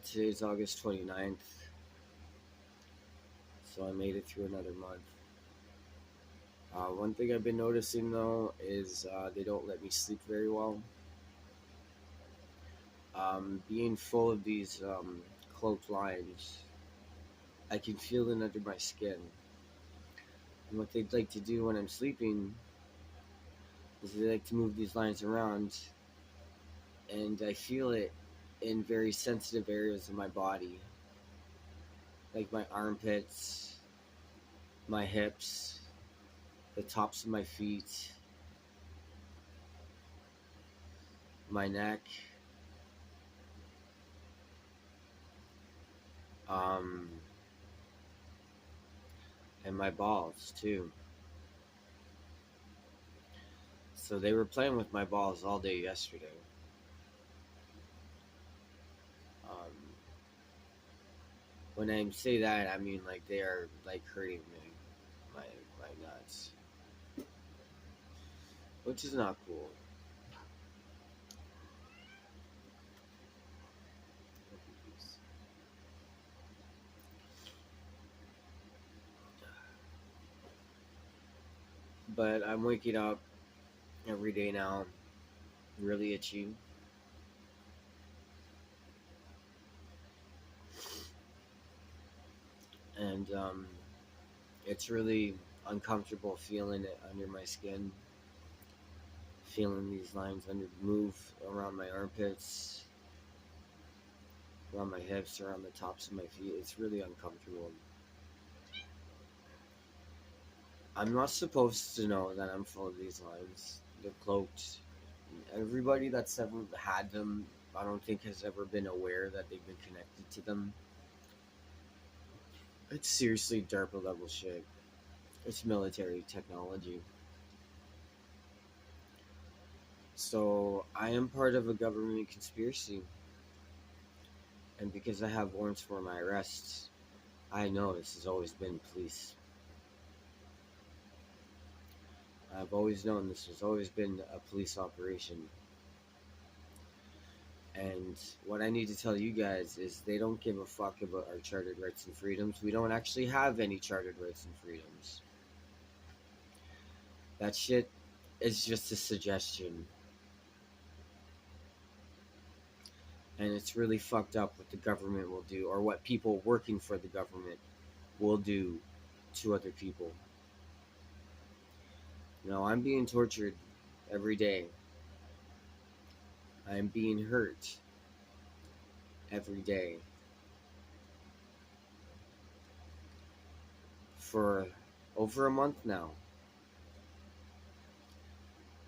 Today's August 29th, so I made it through another month. One thing I've been noticing though is they don't let me sleep very well. Being full of these cloaked lines, I can feel it under my skin. And what they'd like to do when I'm sleeping is they like to move these lines around, and I feel it in very sensitive areas of my body, like my armpits, my hips, the tops of my feet, my neck, um, and my balls too. So they were playing with my balls all day yesterday. Um, when I say that, I mean like they are like hurting me, my my nuts, which is not cool. But I'm waking up every day now, really itchy. And it's really uncomfortable feeling it under my skin, feeling these lines under move around my armpits, around my hips, around the tops of my feet. It's really uncomfortable. I'm not supposed to know that I'm full of these lines. They're cloaked. Everybody that's ever had them, I don't think has ever been aware that they've been connected to them. It's seriously DARPA level shit. It's military technology. So I am part of a government conspiracy. And because I have warrants for my arrests, I know this has always been police. I've always known this has always been a police operation. And what I need to tell you guys is they don't give a fuck about our chartered rights and freedoms. We don't actually have any chartered rights and freedoms. That shit is just a suggestion. And it's really fucked up what the government will do, or what people working for the government will do to other people. I'm being tortured every day. I'm being hurt every day for over a month now.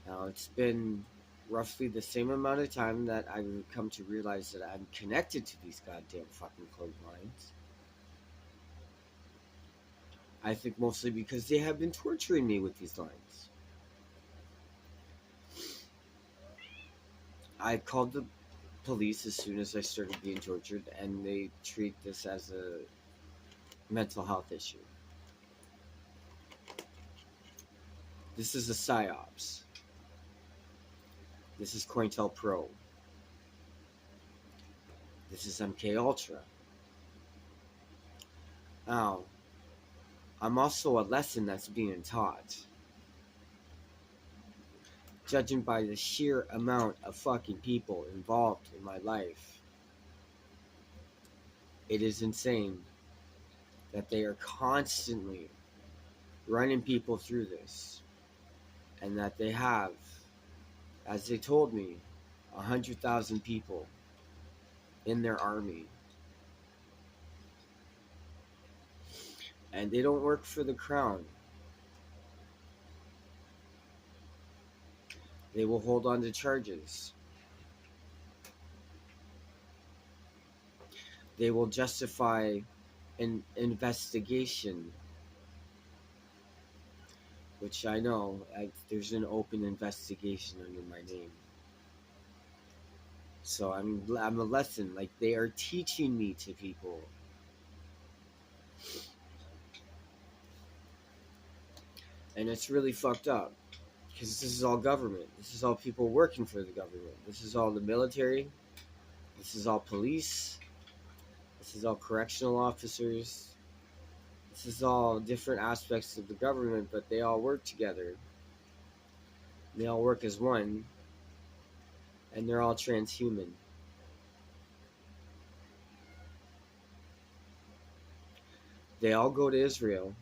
Now, it's been roughly the same amount of time that I've come to realize that I'm connected to these goddamn fucking cloak lines. I think mostly because they have been torturing me with these lines. I called the police as soon as I started being tortured, and they treat this as a mental health issue. This is a psyops. This is COINTELPRO. This is MK Ultra. Now, I'm also a lesson that's being taught. Judging by the sheer amount of fucking people involved in my life, it is insane that they are constantly running people through this, and that they have, as they told me, 100,000 people in their army. And they don't work for the crown. They will hold on to charges. They will justify an investigation, which I know there's an open investigation under my name. So I'm a lesson. Like, they are teaching me to people. And it's really fucked up. Because this is all government. This is all people working for the government. This is all the military. This is all police. This is all correctional officers. This is all different aspects of the government, but they all work together. They all work as one, and they're all transhuman. They all go to Israel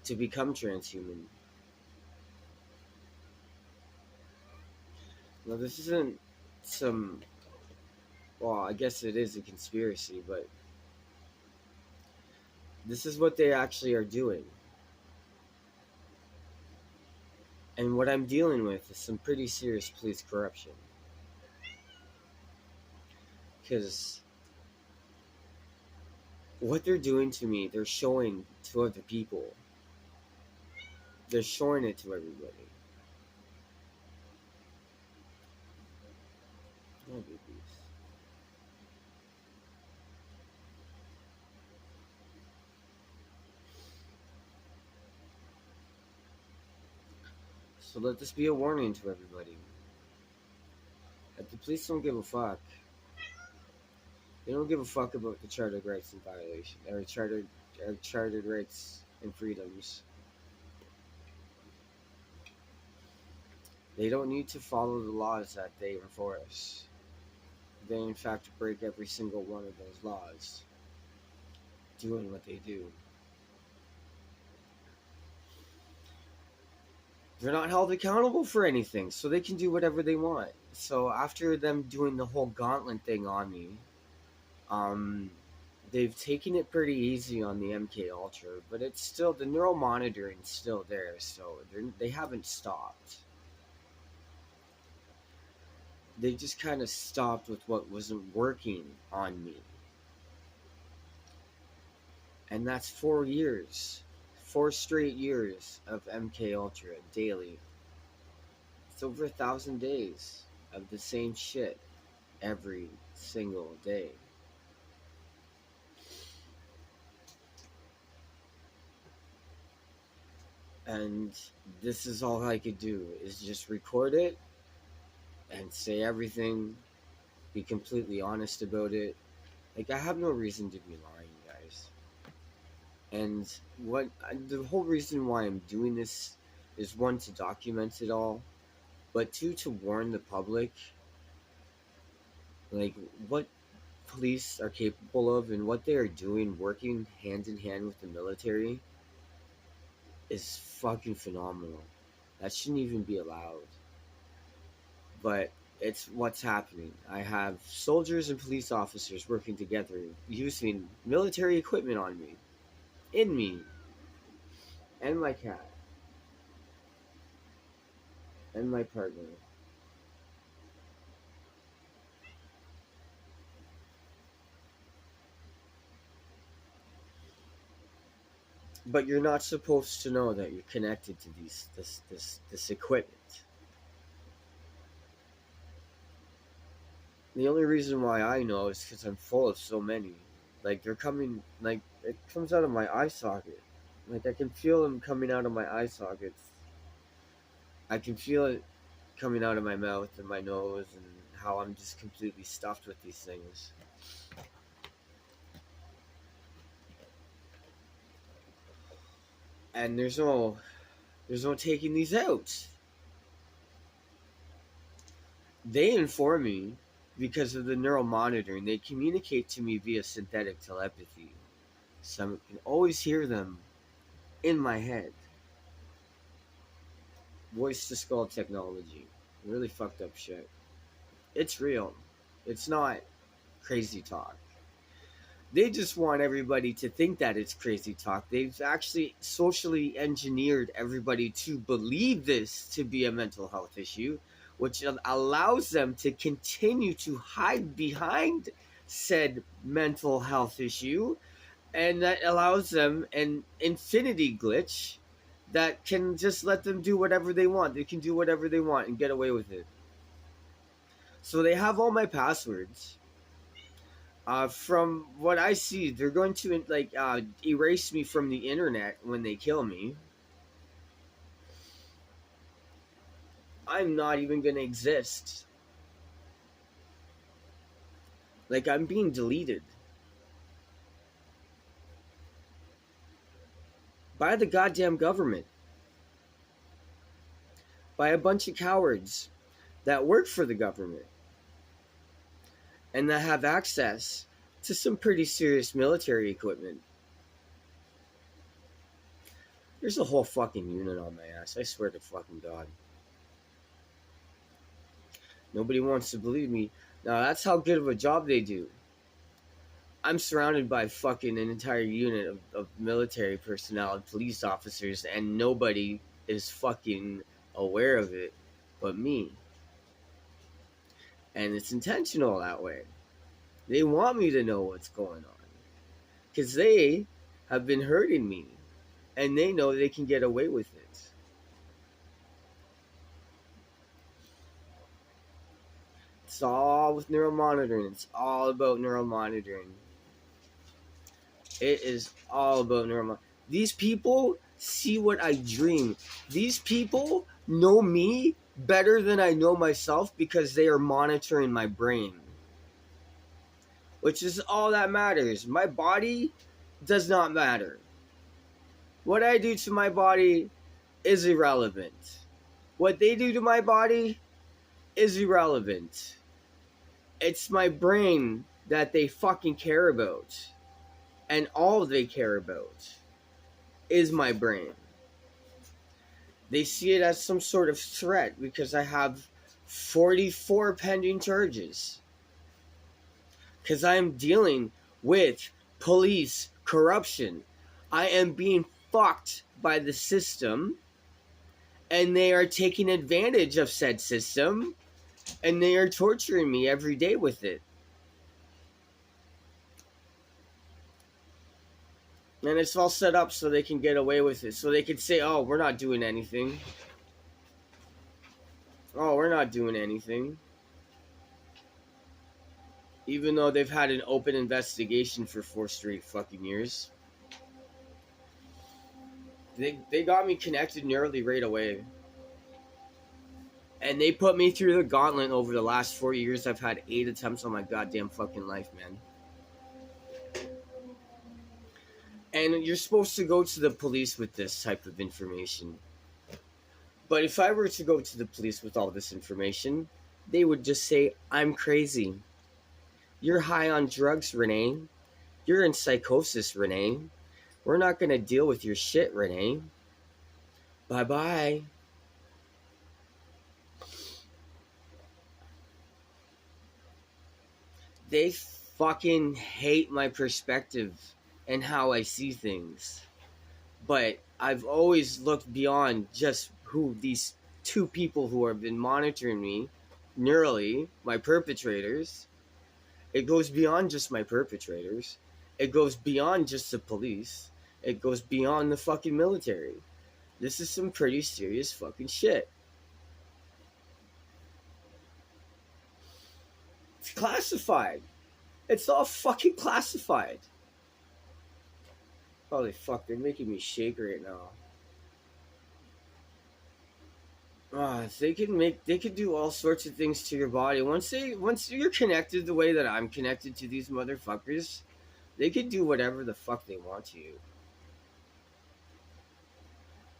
to become transhuman. Now, this isn't some, well, I guess it is a conspiracy, but this is what they actually are doing. And what I'm dealing with is some pretty serious police corruption. Because what they're doing to me, they're showing to other people. They're showing it to everybody. Oh, babies. So let this be a warning to everybody. That the police don't give a fuck. They don't give a fuck about the chartered rights in violation, or chartered rights and freedoms. They don't need to follow the laws that they enforce. They, in fact, break every single one of those laws, doing what they do. They're not held accountable for anything, so they can do whatever they want. So after them doing the whole gauntlet thing on me, they've taken it pretty easy on the MK Ultra, but it's still, the neural monitoring's still there, so they haven't stopped. They just kind of stopped with what wasn't working on me. And that's 4 years. 4 straight years of MK Ultra daily. It's over 1,000 days of the same shit every single day. And this is all I could do, is just record it and say everything, be completely honest about it. Like, I have no reason to be lying, guys. And the whole reason why I'm doing this is, one, to document it all, but two, to warn the public, like, what police are capable of and what they are doing, working hand in hand with the military, is fucking phenomenal. That shouldn't even be allowed. But it's what's happening. I have soldiers and police officers working together, using military equipment on me, in me, and my cat, and my partner. But you're not supposed to know that you're connected to this equipment. The only reason why I know is because I'm full of so many. Like, they're coming, like, it comes out of my eye socket. Like, I can feel them coming out of my eye sockets. I can feel it coming out of my mouth and my nose, and how I'm just completely stuffed with these things. And there's no taking these out. They inform me because of the neural monitoring. They communicate to me via synthetic telepathy. So I can always hear them in my head. Voice to skull technology. Really fucked up shit. It's real. It's not crazy talk. They just want everybody to think that it's crazy talk. They've actually socially engineered everybody to believe this to be a mental health issue, which allows them to continue to hide behind said mental health issue, and that allows them an infinity glitch that can just let them do whatever they want. They can do whatever they want and get away with it. So they have all my passwords. From what I see, they're going to erase me from the internet when they kill me. I'm not even going to exist. Like I'm being deleted by the goddamn government, by a bunch of cowards that work for the government and that have access to some pretty serious military equipment. There's a whole fucking unit on my ass. I swear to fucking God. Nobody wants to believe me. Now, that's how good of a job they do. I'm surrounded by fucking an entire unit of military personnel and police officers, and nobody is fucking aware of it but me. And it's intentional that way. They want me to know what's going on. Because they have been hurting me. And they know they can get away with it. It's all with neuromonitoring. It's all about neuromonitoring. It is all about neuromonitoring. These people see what I dream. These people know me better than I know myself because they are monitoring my brain. Which is all that matters. My body does not matter. What I do to my body is irrelevant. What they do to my body is irrelevant. It's my brain that they fucking care about. And all they care about is my brain. They see it as some sort of threat because I have 44 pending charges. Because I am dealing with police corruption. I am being fucked by the system. And they are taking advantage of said system. And they are torturing me every day with it. And it's all set up so they can get away with it. So they can say, oh, we're not doing anything. Oh, we're not doing anything. Even though they've had an open investigation for 4 straight fucking years. They got me connected nearly right away. And they put me through the gauntlet over the last 4 years. I've had 8 attempts on my goddamn fucking life, man. And you're supposed to go to the police with this type of information. But if I were to go to the police with all this information, they would just say, I'm crazy. You're high on drugs, Renee. You're in psychosis, Renee. We're not going to deal with your shit, Renee. Bye-bye. They fucking hate my perspective and how I see things. But I've always looked beyond just who these 2 people who have been monitoring me neurally, my perpetrators. It goes beyond just my perpetrators. It goes beyond just the police. It goes beyond the fucking military. This is some pretty serious fucking shit. It's classified. It's all fucking classified. Holy fuck, they're making me shake right now. They could do all sorts of things to your body. Once you're connected the way that I'm connected to these motherfuckers, they could do whatever the fuck they want to you.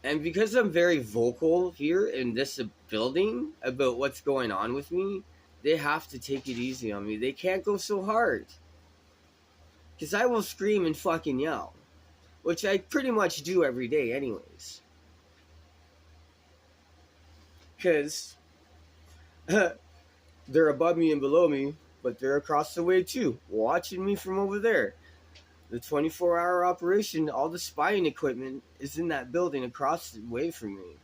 And because I'm very vocal here in this building about what's going on with me, they have to take it easy on me. They can't go so hard. Because I will scream and fucking yell. Which I pretty much do every day anyways. Because they're above me and below me, but they're across the way too, watching me from over there. The 24-hour operation, all the spying equipment is in that building across the way from me.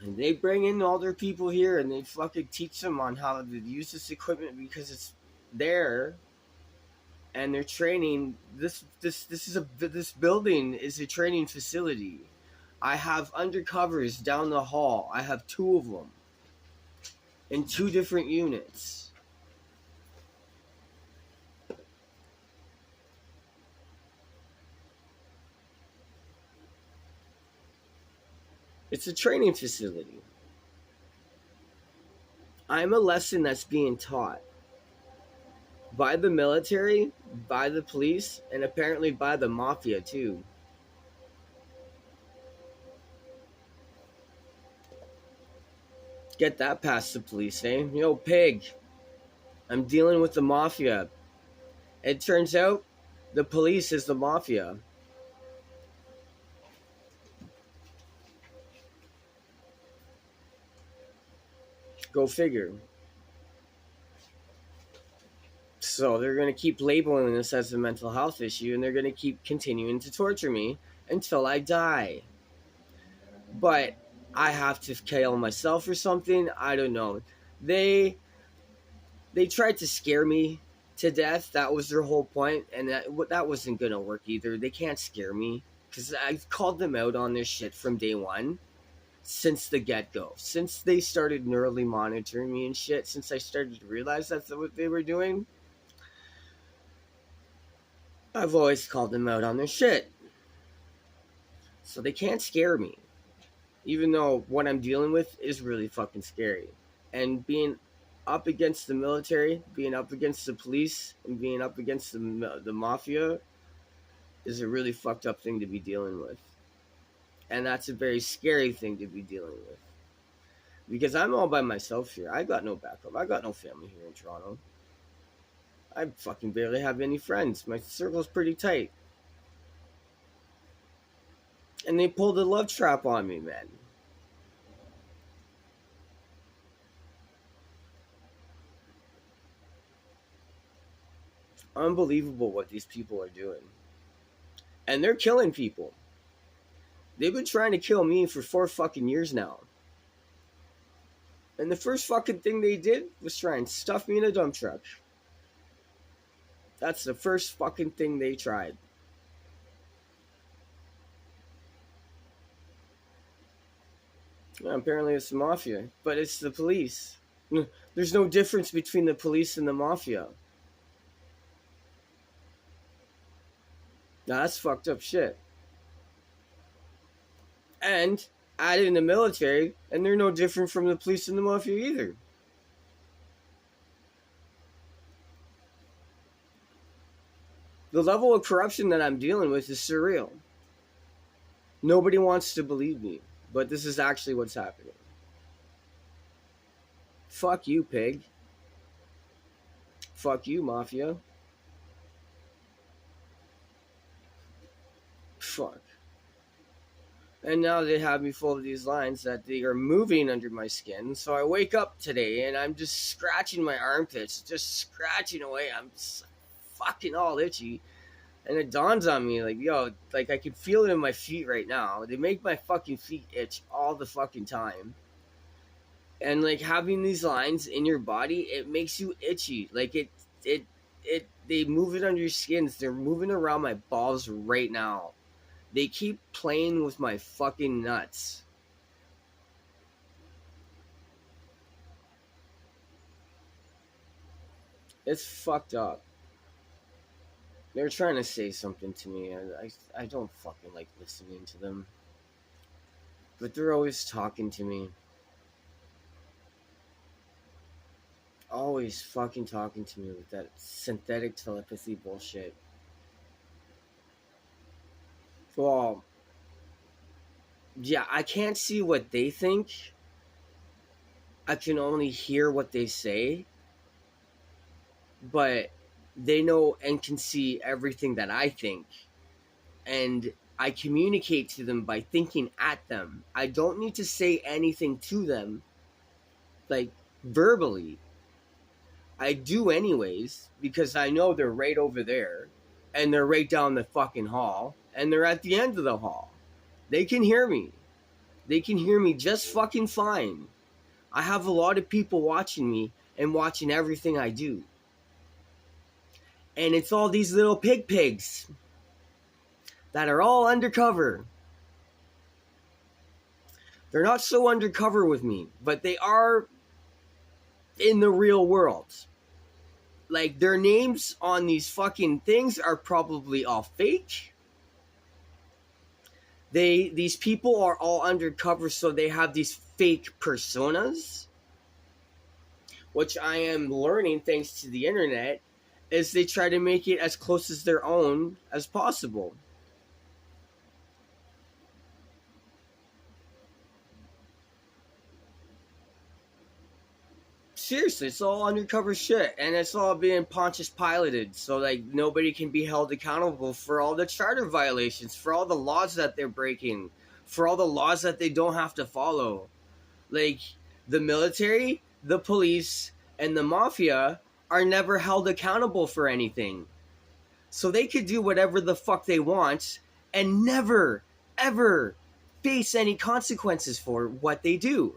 And they bring in all their people here and they fucking teach them on how to use this equipment because it's there. And they're training. This building is a training facility. I have undercovers down the hall. I have 2 of them in 2 different units. It's a training facility. I'm a lesson that's being taught. by the military, by the police, and apparently by the mafia too. Get that past the police, eh? Yo, pig, I'm dealing with the mafia. It turns out the police is the mafia. Go figure. So they're going to keep labeling this as a mental health issue, and they're going to keep continuing to torture me until I die. But I have to kill myself or something. I don't know. They tried to scare me to death. That was their whole point, and that wasn't going to work either. They can't scare me because I've called them out on this shit from day one. Since the get-go, since they started neurally monitoring me and shit, since I started to realize that's what they were doing, I've always called them out on their shit. So they can't scare me, even though what I'm dealing with is really fucking scary. And being up against the military, being up against the police, and being up against the mafia is a really fucked up thing to be dealing with. And that's a very scary thing to be dealing with. Because I'm all by myself here. I got no backup. I got no family here in Toronto. I fucking barely have any friends. My circle's pretty tight. And they pulled a love trap on me, man. Unbelievable what these people are doing. And they're killing people. They've been trying to kill me for 4 fucking years now. And the first fucking thing they did was try and stuff me in a dump truck. That's the first fucking thing they tried. Well, apparently it's the mafia, but it's the police. There's no difference between the police and the mafia. Now that's fucked up shit. And add in the military, and they're no different from the police and the mafia either. The level of corruption that I'm dealing with is surreal. Nobody wants to believe me, but this is actually what's happening. Fuck you, pig. Fuck you, mafia. Fuck. And now they have me full of these lines that they are moving under my skin. So I wake up today and I'm just scratching my armpits, just scratching away. I'm just fucking all itchy. And it dawns on me, like, yo, like I can feel it in my feet right now. They make my fucking feet itch all the fucking time. And like having these lines in your body, it makes you itchy. Like they move it under your skins. They're moving around my balls right now. They keep playing with my fucking nuts. It's fucked up. They're trying to say something to me. I don't fucking like listening to them. But they're always talking to me. Always fucking talking to me with that synthetic telepathy bullshit. Well, yeah, I can't see what they think. I can only hear what they say. But they know and can see everything that I think. And I communicate to them by thinking at them. I don't need to say anything to them, like, verbally. I do anyways, because I know they're right over there. And they're right down the fucking hall. And they're at the end of the hall. They can hear me. They can hear me just fucking fine. I have a lot of people watching me and watching everything I do. And it's all these little pigs that are all undercover. They're not so undercover with me, but they are in the real world. Like, their names on these fucking things are probably all fake. These people are all undercover, so they have these fake personas, which I am learning thanks to the internet. is they try to make it as close as their own as possible. Seriously, it's all undercover shit, and it's all being Pontius piloted, so like nobody can be held accountable for all the charter violations, for all the laws that they're breaking, for all the laws that they don't have to follow. Like the military, the police, and the mafia are never held accountable for anything. So they could do whatever the fuck they want and never, ever face any consequences for what they do.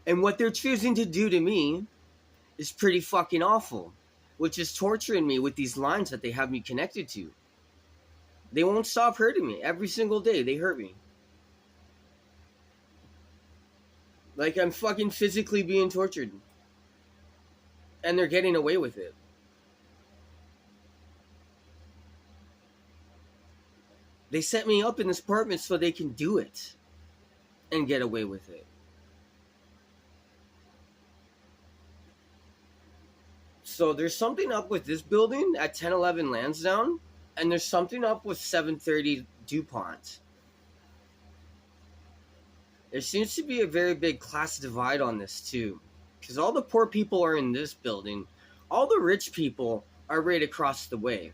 And what they're choosing to do to me is pretty fucking awful, which is torturing me with these lines that they have me connected to. They won't stop hurting me. Every single day, they hurt me. Like I'm fucking physically being tortured. And they're getting away with it. They set me up in this apartment so they can do it and get away with it. So there's something up with this building at 1011 Lansdowne, and there's something up with 730 DuPont. There seems to be a very big class divide on this too, because all the poor people are in this building, all the rich people are right across the way.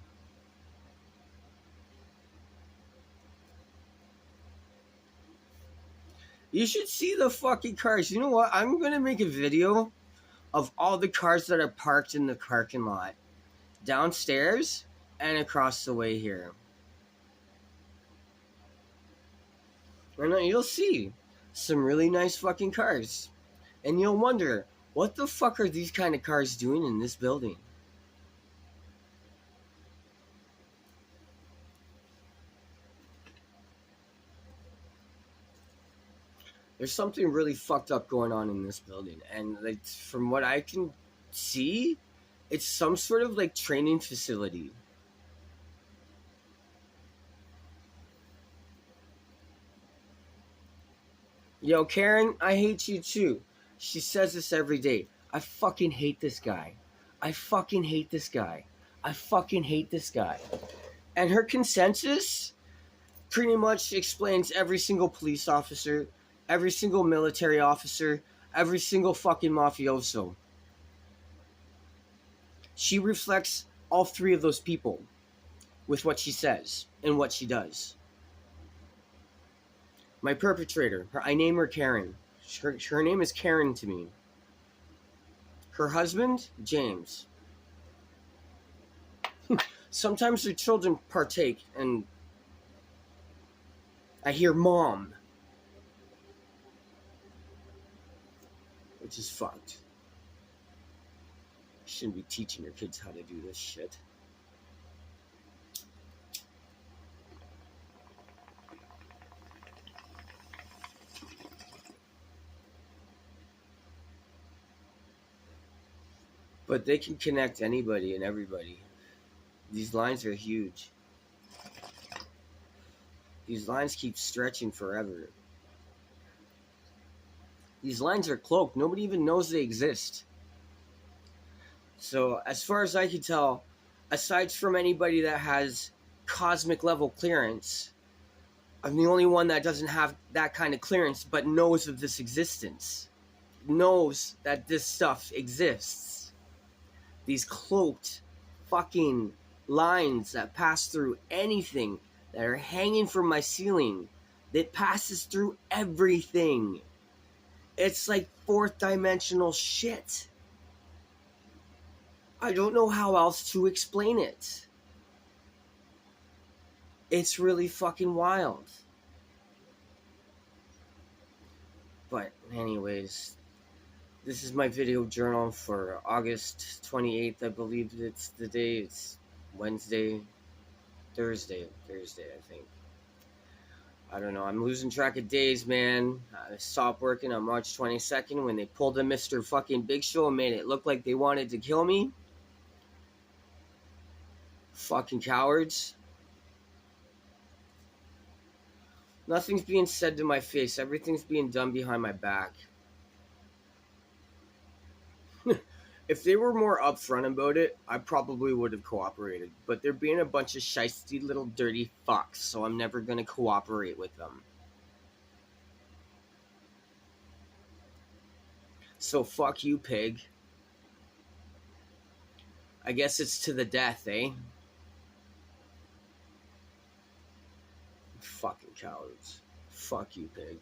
You should see the fucking cars. You know what? I'm going to make a video of all the cars that are parked in the parking lot, downstairs and across the way here. And you'll see some really nice fucking cars. And you'll wonder, what the fuck are these kind of cars doing in this building? There's something really fucked up going on in this building. And like from what I can see, it's some sort of like training facility. Yo, Karen, I hate you too. She says this every day. I fucking hate this guy. I fucking hate this guy. I fucking hate this guy. And her consensus pretty much explains every single police officer, every single military officer, every single fucking mafioso. She reflects all three of those people with what she says and what she does. My perpetrator, I name her Karen. Her name is Karen to me. Her husband, James. Sometimes their children partake, and I hear mom, which is fucked. Shouldn't be teaching your kids how to do this shit. But they can connect anybody and everybody. These lines are huge. These lines keep stretching forever. These lines are cloaked. Nobody even knows they exist. So, as far as I can tell, aside from anybody that has cosmic level clearance, I'm the only one that doesn't have that kind of clearance but knows of this existence. Knows that this stuff exists. These cloaked fucking lines that pass through anything, that are hanging from my ceiling, that passes through everything. It's like fourth dimensional shit. I don't know how else to explain it. It's really fucking wild. But anyways, this is my video journal for August 28th. I believe it's the day. It's Wednesday, Thursday, I think. I don't know. I'm losing track of days, man. I stopped working on March 22nd when they pulled a Mr. fucking Big Show and made it look like they wanted to kill me. Fucking cowards. Nothing's being said to my face. Everything's being done behind my back. If they were more upfront about it, I probably would have cooperated. But they're being a bunch of shisty little dirty fucks, so I'm never gonna cooperate with them. So fuck you, pig. I guess it's to the death, eh? Fucking cowards. Fuck you, pig.